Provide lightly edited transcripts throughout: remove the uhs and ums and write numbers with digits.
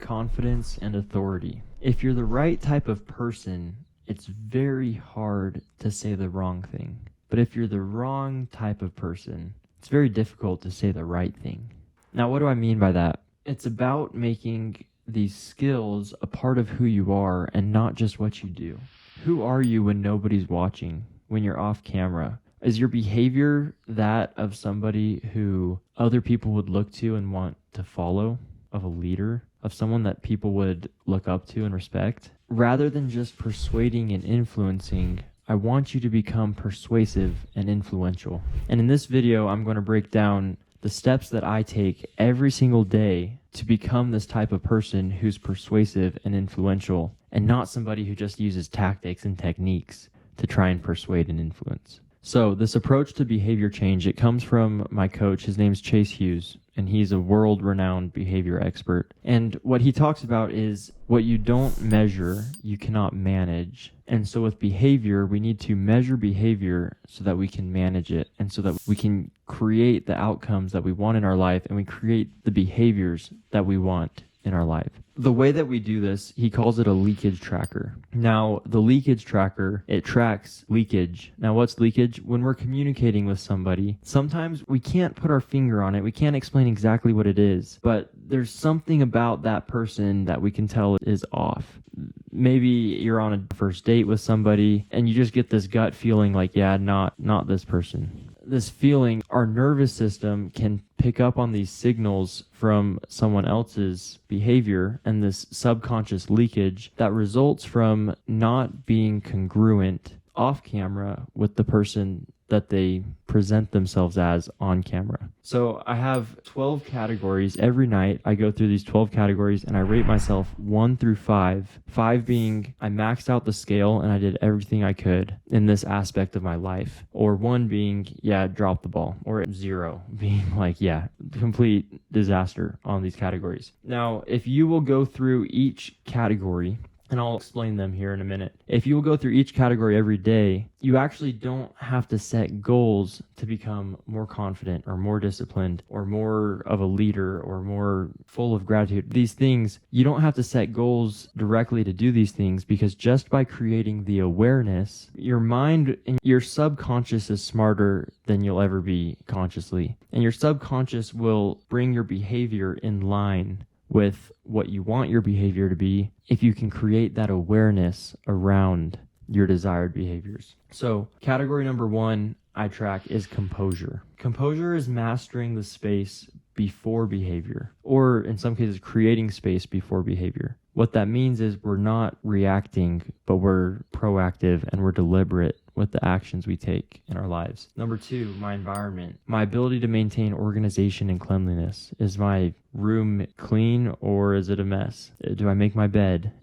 confidence, and authority. If you're the right type of person, it's very hard to say the wrong thing. But if you're the wrong type of person, it's very difficult to say the right thing. Now, what do I mean by that? It's about making these skills a part of who you are and not just what you do. Who are you when nobody's watching, when you're off camera? Is your behavior that of somebody who other people would look to and want to follow, of a leader, of someone that people would look up to and respect? Rather than just persuading and influencing, I want you to become persuasive and influential. And in this video, I'm going to break down the steps that I take every single day to become this type of person who's persuasive and influential, and not somebody who just uses tactics and techniques to try and persuade and influence. So this approach to behavior change, it comes from my coach. His name's Chase Hughes, and he's a world-renowned behavior expert. And what he talks about is what you don't measure, you cannot manage. And so with behavior, we need to measure behavior so that we can manage it, and so that we can create the outcomes that we want in our life, and we create the behaviors that we want in our life. The way that we do this, he calls it a leakage tracker. Now, the leakage tracker, it tracks leakage. Now, what's leakage? When we're communicating with somebody, sometimes we can't put our finger on it. We can't explain exactly what it is, but there's something about that person that we can tell is off. Maybe you're on a first date with somebody and you just get this gut feeling like, yeah, not this person. This feeling, our nervous system can pick up on these signals from someone else's behavior, and this subconscious leakage that results from not being congruent off camera with the person that they present themselves as on camera. So I have 12 categories. Every night I go through these 12 categories and I rate myself 1 through 5. 5 being I maxed out the scale and I did everything I could in this aspect of my life. Or 1 being, yeah, drop the ball. Or 0 being like, yeah, complete disaster on these categories. Now, if you will go through each category, and I'll explain them here in a minute. If you will go through each category every day, you actually don't have to set goals to become more confident or more disciplined or more of a leader or more full of gratitude. These things, you don't have to set goals directly to do these things, because just by creating the awareness, your mind and your subconscious is smarter than you'll ever be consciously. And your subconscious will bring your behavior in line with what you want your behavior to be if you can create that awareness around your desired behaviors. So category number 1 I track is composure. Composure is mastering the space before behavior, or in some cases creating space before behavior. What that means is we're not reacting, but we're proactive and we're deliberate with the actions we take in our lives. Number 2, my environment. My ability to maintain organization and cleanliness. Is my room clean or is it a mess? Do I make my bed?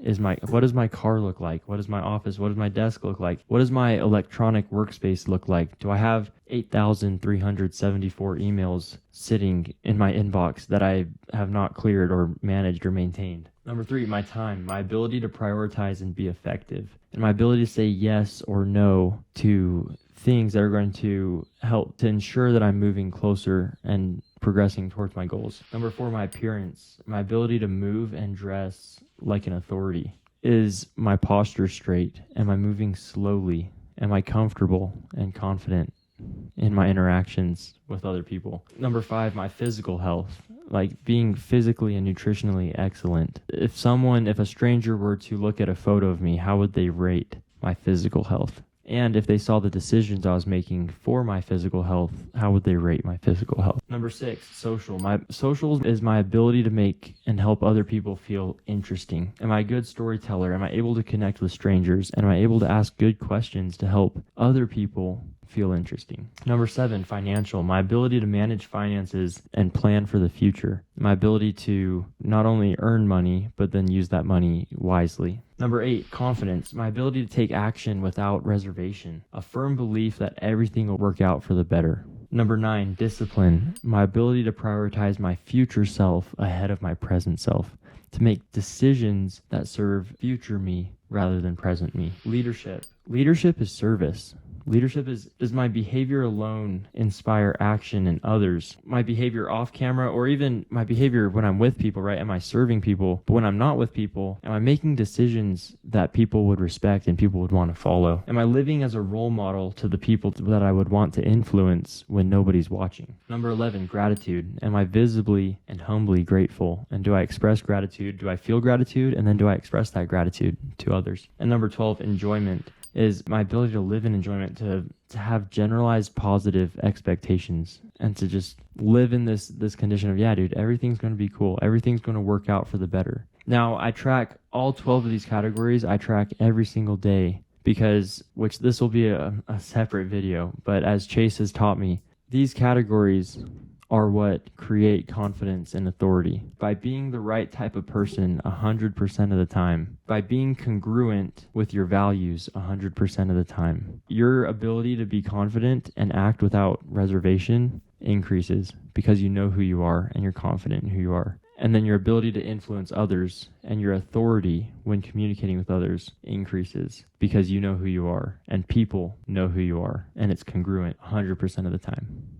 What does my car look like? What does my office, what does my desk look like? What does my electronic workspace look like? Do I have 8,374 emails sitting in my inbox that I have not cleared or managed or maintained? Number 3, my time, my ability to prioritize and be effective, and my ability to say yes or no to things that are going to help to ensure that I'm moving closer and progressing towards my goals. Number 4, my appearance, my ability to move and dress like an authority. Is my posture straight? Am I moving slowly? Am I comfortable and confident in my interactions with other people? Number 5, my physical health, like being physically and nutritionally excellent. If a stranger were to look at a photo of me, how would they rate my physical health? And if they saw the decisions I was making for my physical health, how would they rate my physical health? Number 6, social. My social is my ability to make and help other people feel interesting. Am I a good storyteller? Am I able to connect with strangers? Am I able to ask good questions to help other people feel interesting? Number 7, financial. My ability to manage finances and plan for the future. My ability to not only earn money, but then use that money wisely. Number 8, confidence. My ability to take action without reservation. A firm belief that everything will work out for the better. Number 9, discipline. My ability to prioritize my future self ahead of my present self. To make decisions that serve future me rather than present me. Leadership. Leadership is service. Leadership is, does my behavior alone inspire action in others? My behavior off camera, or even my behavior when I'm with people, right? Am I serving people? But when I'm not with people, am I making decisions that people would respect and people would want to follow? Am I living as a role model to the people that I would want to influence when nobody's watching? Number 11, gratitude. Am I visibly and humbly grateful? And do I express gratitude? Do I feel gratitude? And then do I express that gratitude to others? And number 12, enjoyment. Is my ability to live in enjoyment, to have generalized positive expectations, and to just live in this condition of, yeah, dude, everything's going to be cool. Everything's going to work out for the better. Now, I track all 12 of these categories. I track every single day because, which this will be a separate video, but as Chase has taught me, these categories are what create confidence and authority. By being the right type of person 100% of the time, by being congruent with your values 100% of the time, your ability to be confident and act without reservation increases because you know who you are and you're confident in who you are. And then your ability to influence others and your authority when communicating with others increases because you know who you are and people know who you are, and it's congruent 100% of the time.